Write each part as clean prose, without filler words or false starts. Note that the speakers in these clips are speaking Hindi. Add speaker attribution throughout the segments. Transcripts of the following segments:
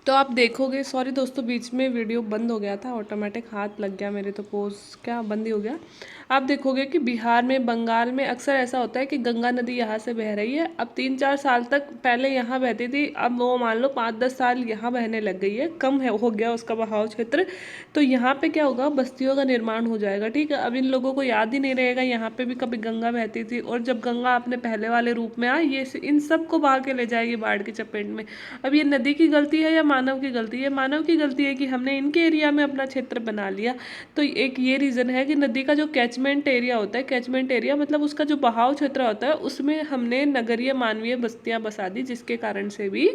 Speaker 1: तो आप देखोगे, सॉरी दोस्तों बीच में वीडियो बंद हो गया था, ऑटोमेटिक हाथ लग गया मेरे, तो पोज क्या बंद ही हो गया। आप देखोगे कि बिहार में, बंगाल में अक्सर ऐसा होता है कि गंगा नदी यहाँ से बह रही है। अब 3-4 साल तक पहले यहाँ बहती थी, अब वो मान लो 5-10 साल यहाँ बहने लग गई है, कम है हो गया उसका बहाव क्षेत्र। तो यहाँ पे क्या होगा, बस्तियों का निर्माण हो जाएगा। ठीक है, अब इन लोगों को याद ही नहीं रहेगा यहाँ पे भी कभी गंगा बहती थी, और जब गंगा अपने पहले वाले रूप में आई, ये इन सबको बहा के ले जाएगी बाढ़ की चपेट में। अब ये नदी की गलती है या मानव की गलती है? मानव की गलती है कि हमने इनके एरिया में अपना क्षेत्र बना लिया। तो एक ये रीज़न है कि नदी का जो कैचमेंट एरिया होता है, कैचमेंट एरिया मतलब उसका जो बहाव क्षेत्र होता है, उसमें हमने नगरीय मानवीय बस्तियां बसा दी, जिसके कारण से भी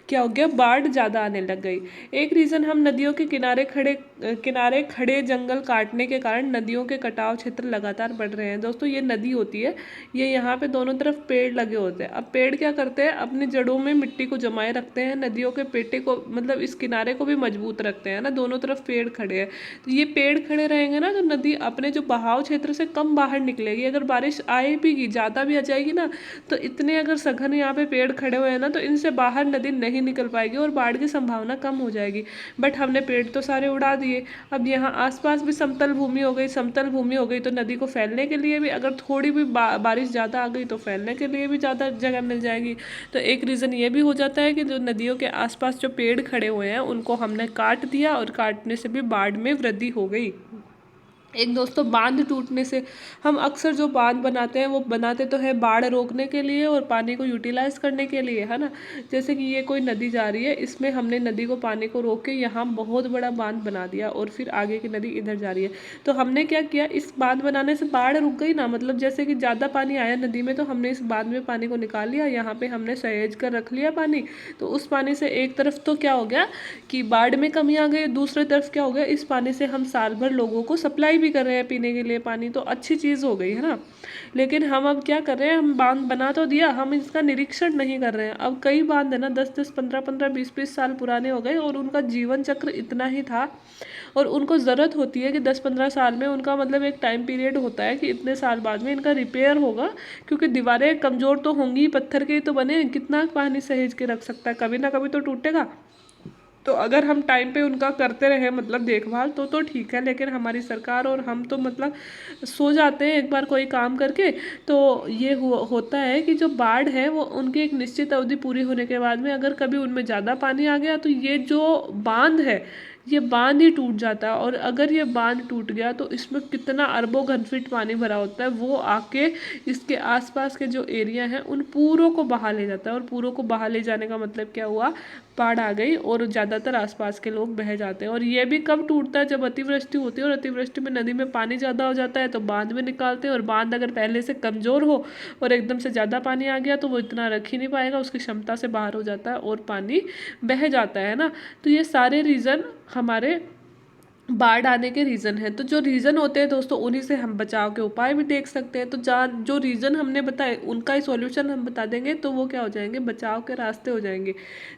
Speaker 1: क्या हो गया, बाढ़ ज़्यादा आने लग गई। एक रीज़न, हम नदियों के किनारे खड़े जंगल काटने के कारण नदियों के कटाव क्षेत्र लगातार बढ़ रहे हैं। दोस्तों ये नदी होती है, ये यहाँ पे दोनों तरफ पेड़ लगे होते हैं। अब पेड़ क्या करते हैं, अपनी जड़ों में मिट्टी को जमाए रखते हैं, नदियों के पेटे को मतलब इस किनारे को भी मजबूत रखते हैं ना, दोनों तरफ पेड़ खड़े हैं। तो ये पेड़ खड़े रहेंगे ना, तो नदी अपने जो बहाव क्षेत्र से कम बाहर निकलेगी। अगर बारिश आए भी ज़्यादा भी आ जाएगी ना, तो इतने अगर सघन यहाँ पे पेड़ खड़े हुए हैं ना, तो इनसे बाहर नदी नहीं निकल पाएगी और बाढ़ की संभावना कम हो जाएगी। बट हमने पेड़ तो सारे उड़ा दिए। अब यहाँ आसपास भी समतल भूमि हो गई, समतल भूमि हो गई, तो नदी को फैलने के लिए भी, अगर थोड़ी भी बारिश ज़्यादा आ गई तो फैलने के लिए भी ज़्यादा जगह मिल जाएगी। तो एक रीज़न ये भी हो जाता है कि जो नदियों के आसपास जो पेड़ खड़े हुए हैं उनको हमने काट दिया, और काटने से भी बाढ़ में वृद्धि हो गई। एक दोस्तों, बांध टूटने से, हम अक्सर जो बांध बनाते हैं वो बनाते तो है बाढ़ रोकने के लिए और पानी को यूटिलाइज करने के लिए, है ना। जैसे कि ये कोई नदी जा रही है, इसमें हमने नदी को, पानी को रोक के यहाँ बहुत बड़ा बांध बना दिया, और फिर आगे की नदी इधर जा रही है। तो हमने क्या किया, इस बांध बनाने से बाढ़ रुक गई ना, मतलब जैसे कि ज़्यादा पानी आया नदी में, तो हमने इस बांध में पानी को निकाल लिया, यहाँ पे हमने सहेज कर रख लिया पानी। तो उस पानी से एक तरफ तो क्या हो गया कि बाढ़ में कमी आ गई, दूसरी तरफ क्या हो गया, इस पानी से हम साल भर लोगों को सप्लाई भी कर रहे हैं पीने के लिए पानी, तो अच्छी चीज़ हो गई, है ना। लेकिन हम अब क्या कर रहे हैं, हम बांध बना तो दिया, हम इसका निरीक्षण नहीं कर रहे हैं। अब कई बांध है ना 10-10, 15-15, 20-20 साल पुराने हो गए, और उनका जीवन चक्र इतना ही था, और उनको ज़रूरत होती है कि 10-15 साल में उनका मतलब एक टाइम पीरियड होता है कि इतने साल बाद में इनका रिपेयर होगा, क्योंकि दीवारें कमज़ोर तो होंगी, पत्थर के तो बने, कितना पानी सहेज के रख सकता है, कभी ना कभी तो टूटेगा। तो अगर हम टाइम पे उनका करते रहे मतलब देखभाल, तो ठीक है। लेकिन हमारी सरकार और हम तो मतलब सो जाते हैं एक बार कोई काम करके। तो ये होता है कि जो बाढ़ है वो उनकी एक निश्चित अवधि पूरी होने के बाद में अगर कभी उनमें ज़्यादा पानी आ गया, तो ये जो बांध है, ये बांध ही टूट जाता है। और अगर ये बांध टूट गया तो इसमें कितना अरबों घनफीट पानी भरा होता है, वो आके इसके आसपास के जो एरिया हैं उन पूरों को बहा ले जाता है। और पूरों को बहा ले जाने का मतलब क्या हुआ, बाढ़ आ गई और ज़्यादातर आसपास के लोग बह जाते हैं। और ये भी कब टूटता है, जब अतिवृष्टि होती है, और अतिवृष्टि में नदी में पानी ज़्यादा हो जाता है तो बांध में निकालते हैं। और बांध अगर पहले से कमज़ोर हो और एकदम से ज़्यादा पानी आ गया तो वो इतना रख ही नहीं पाएगा, उसकी क्षमता से बाहर हो जाता है और पानी बह जाता है ना। तो ये सारे रीज़न हमारे बाढ़ आने के रीज़न है। तो जो रीज़न होते हैं दोस्तों, उन्हीं से हम बचाव के उपाय भी देख सकते हैं। तो जो रीज़न हमने बताए उनका ही सॉल्यूशन हम बता देंगे, तो वो क्या हो जाएंगे, बचाव के रास्ते हो जाएंगे।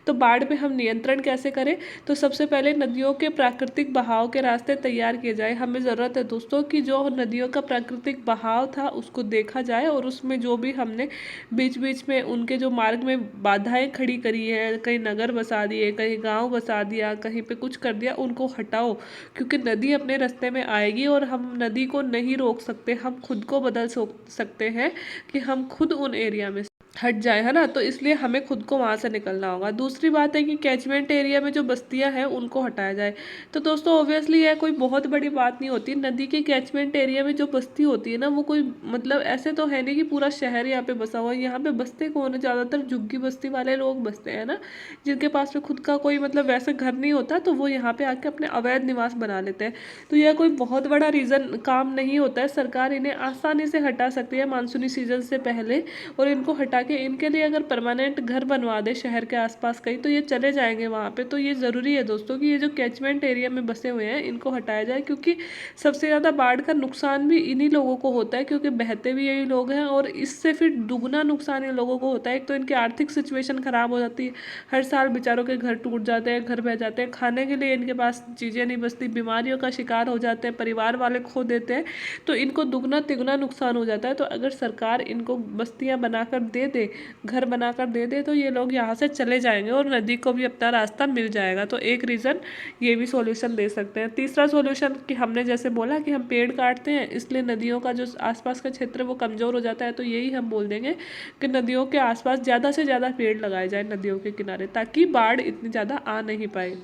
Speaker 1: तो बाढ़ पे हम नियंत्रण कैसे करें, तो सबसे पहले नदियों के प्राकृतिक बहाव के रास्ते तैयार किए जाए। हमें ज़रूरत है दोस्तों कि जो नदियों का प्राकृतिक बहाव था उसको देखा जाए, और उसमें जो भी हमने बीच बीच में उनके जो मार्ग में बाधाएं खड़ी करी है, कहीं नगर बसा दिए, कहीं गाँव बसा दिया, कहीं पे कुछ कर दिया, उनको हटाओ। क्योंकि नदी अपने रास्ते में आएगी और हम नदी को नहीं रोक सकते, हम खुद को बदल सकते हैं कि हम खुद उन एरिया में हट जाए, है ना। तो इसलिए हमें खुद को वहाँ से निकलना होगा। दूसरी बात है कि कैचमेंट एरिया में जो बस्तियाँ हैं उनको हटाया जाए। तो दोस्तों ऑब्वियसली यह कोई बहुत बड़ी बात नहीं होती। नदी के कैचमेंट एरिया में जो बस्ती होती है ना, वो कोई मतलब ऐसे तो है नहीं कि पूरा शहर यहाँ पे बसा हुआ है। यहाँ पे बसते कौन है, ज़्यादातर झुग्गी बस्ती वाले लोग बसते हैं ना, जिनके पास में खुद का कोई मतलब वैसे घर नहीं होता, तो वो यहाँ पे आके अपने अवैध निवास बना लेते हैं। तो यह कोई बहुत बड़ा रीज़न काम नहीं होता है, सरकार इन्हें आसानी से हटा सकती है मानसूनी सीजन से पहले। और इनको हटा के इनके लिए अगर परमानेंट घर बनवा दे शहर के आसपास कहीं, तो ये चले जाएंगे वहाँ पे। तो ये ज़रूरी है दोस्तों कि ये जो कैचमेंट एरिया में बसे हुए हैं इनको हटाया जाए, क्योंकि सबसे ज़्यादा बाढ़ का नुकसान भी इन्हीं लोगों को होता है, क्योंकि बहते भी यही लोग हैं। और इससे फिर दुगना नुकसान इन लोगों को होता है। एक तो इनकी आर्थिक सिचुएशन ख़राब हो जाती है, हर साल बेचारों के घर टूट जाते हैं, घर बह जाते हैं, खाने के लिए इनके पास चीज़ें नहीं बचती, बीमारियों का शिकार हो जाते हैं, परिवार वाले खो देते हैं। तो इनको दुगना तिगुना नुकसान हो जाता है। तो अगर सरकार इनको बस्तियाँ बनाकर दे दे दे, घर बनाकर दे दे, तो ये लोग यहाँ से चले जाएंगे और नदी को भी अपना रास्ता मिल जाएगा। तो एक रीज़न ये भी सॉल्यूशन दे सकते हैं। तीसरा सॉल्यूशन कि हमने जैसे बोला कि हम पेड़ काटते हैं इसलिए नदियों का जो आसपास का क्षेत्र है वो कमज़ोर हो जाता है, तो यही हम बोल देंगे कि नदियों के आसपास ज़्यादा से ज़्यादा पेड़ लगाए जाए नदियों के किनारे, ताकि बाढ़ इतनी ज़्यादा आ नहीं पाए।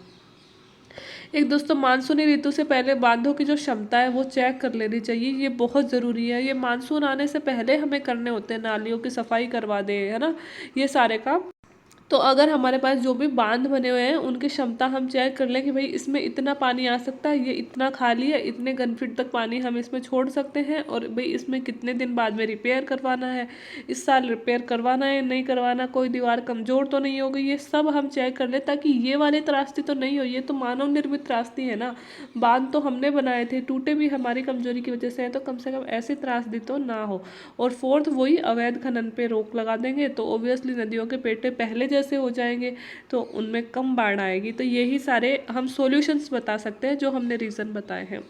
Speaker 1: एक दोस्तों, मानसूनी ऋतु से पहले बांधों की जो क्षमता है वो चेक कर लेनी चाहिए, ये बहुत ज़रूरी है। ये मानसून आने से पहले हमें करने होते हैं, नालियों की सफाई करवा दे, है ना, ये सारे काम। तो अगर हमारे पास जो भी बांध बने हुए हैं उनकी क्षमता हम चेक कर लें कि भाई इसमें इतना पानी आ सकता है, ये इतना खाली है, इतने घनफीट तक पानी हम इसमें छोड़ सकते हैं, और भाई इसमें कितने दिन बाद में रिपेयर करवाना है, इस साल रिपेयर करवाना है नहीं करवाना, कोई दीवार कमज़ोर तो नहीं हो गई, ये सब हम चेक कर लें, ताकि ये वाली त्रासदी तो नहीं हो। ये तो मानव निर्मित त्रासदी है ना, बांध तो हमने बनाए थे, टूटे भी हमारी कमजोरी की वजह से है, तो कम से कम ऐसी त्रासदी तो ना हो। और फोर्थ, वही अवैध खनन पे रोक लगा देंगे तो ऑब्वियसली नदियों के पेटे पहले जैसे हो जाएंगे, तो उनमें कम बाढ़ आएगी। तो यही सारे हम सॉल्यूशंस बता सकते हैं जो हमने रीज़न बताए हैं।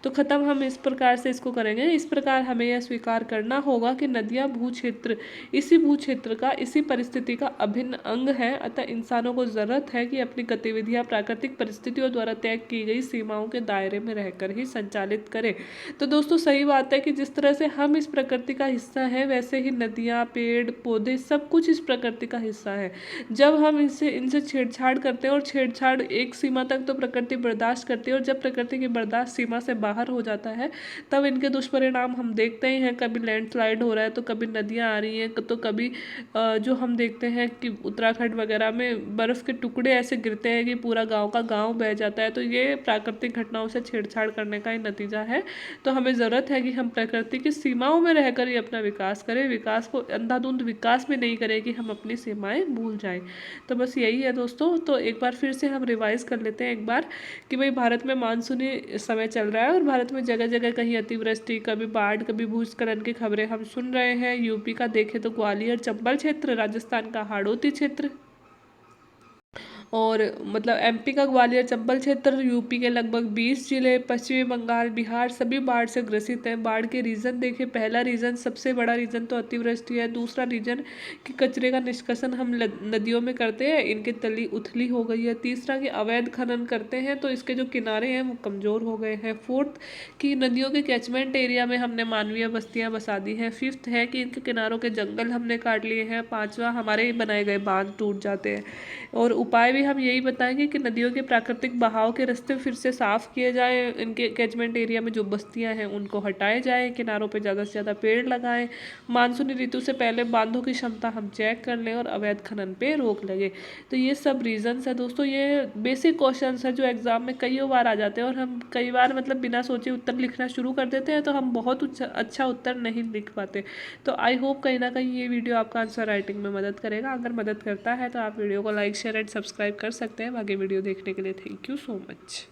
Speaker 1: तो ख़त्म हम इस प्रकार से इसको करेंगे। इस प्रकार हमें यह स्वीकार करना होगा कि नदियाँ भू क्षेत्र का इसी परिस्थिति का अभिन्न अंग है, अतः इंसानों को ज़रूरत है कि अपनी गतिविधियाँ प्राकृतिक परिस्थितियों द्वारा तय की गई सीमाओं के दायरे में रहकर ही संचालित करें। तो दोस्तों, सही बात है कि जिस तरह से हम इस प्रकृति का हिस्सा है, वैसे ही नदियाँ, पेड़ पौधे सब कुछ इस प्रकृति का हिस्सा है। जब हम इनसे छेड़छाड़ करते हैं, और छेड़छाड़ एक सीमा तक तो प्रकृति बर्दाश्त करती है, और जब प्रकृति की बर्दाश्त सीमा से बाहर हो जाता है तब इनके दुष्परिणाम हम देखते ही हैं। कभी लैंडस्लाइड हो रहा है, तो कभी नदियाँ आ रही हैं, तो कभी जो हम देखते हैं कि उत्तराखंड वगैरह में बर्फ़ के टुकड़े ऐसे गिरते हैं कि पूरा गाँव का गाँव बह जाता है। तो ये प्राकृतिक घटनाओं से छेड़छाड़ करने का ही नतीजा है। तो हमें ज़रूरत है कि हम प्रकृति की सीमाओं में रहकर ही अपना विकास करें, विकास को अंधाधुंध विकास में नहीं करें कि हम अपनी सीमाएं भूल जाएं। तो बस यही है दोस्तों। तो एक बार फिर से हम रिवाइज कर लेते हैं एक बार कि भाई भारत में मानसूनी समय चल रहा है, और भारत में जगह जगह कहीं अतिवृष्टि, कभी बाढ़, कभी भूस्खलन की खबरें हम सुन रहे हैं। यूपी का देखें तो ग्वालियर चंबल क्षेत्र, राजस्थान का हाड़ौती क्षेत्र, और मतलब एमपी का ग्वालियर चंबल क्षेत्र, यूपी के लगभग 20 जिले, पश्चिमी बंगाल, बिहार सभी बाढ़ से ग्रसित हैं। बाढ़ के रीज़न देखें, पहला रीज़न, सबसे बड़ा रीज़न तो अतिवृष्टि है। दूसरा रीज़न कि कचरे का निष्कासन हम नदियों में करते हैं, इनकी तली उथली हो गई है। तीसरा कि अवैध खनन करते हैं तो इसके जो किनारे हैं वो कमज़ोर हो गए हैं। फोर्थ कि नदियों के कैचमेंट एरिया में हमने मानवीय बस्तियाँ बसा दी हैं। फिफ्थ है कि इनके किनारों के जंगल हमने काट लिए हैं। पाँचवा, हमारे ही बनाए गए बांध टूट जाते हैं। और उपाय भी हम यही बताएंगे कि नदियों के प्राकृतिक बहाव के रास्ते फिर से साफ किए जाए, इनके कैचमेंट एरिया में जो बस्तियां हैं उनको हटाए जाए, किनारों पे ज़्यादा से ज़्यादा पेड़ लगाएं, मानसूनी ऋतु से पहले बांधों की क्षमता हम चेक कर लें, और अवैध खनन पे रोक लगे। तो ये सब रीजंस है दोस्तों। ये बेसिक क्वेश्चंस है जो एग्जाम में कई बार आ जाते हैं, और हम कई बार मतलब बिना सोचे उत्तर लिखना शुरू कर देते हैं, तो हम बहुत अच्छा उत्तर नहीं लिख पाते। तो आई होप कहीं ना कहीं ये वीडियो आपका आंसर राइटिंग में मदद करेगा। अगर मदद करता है तो आप वीडियो को लाइक, शेयर एंड सब्सक्राइब कर सकते हैं। आगे वीडियो देखने के लिए थैंक यू सो मच।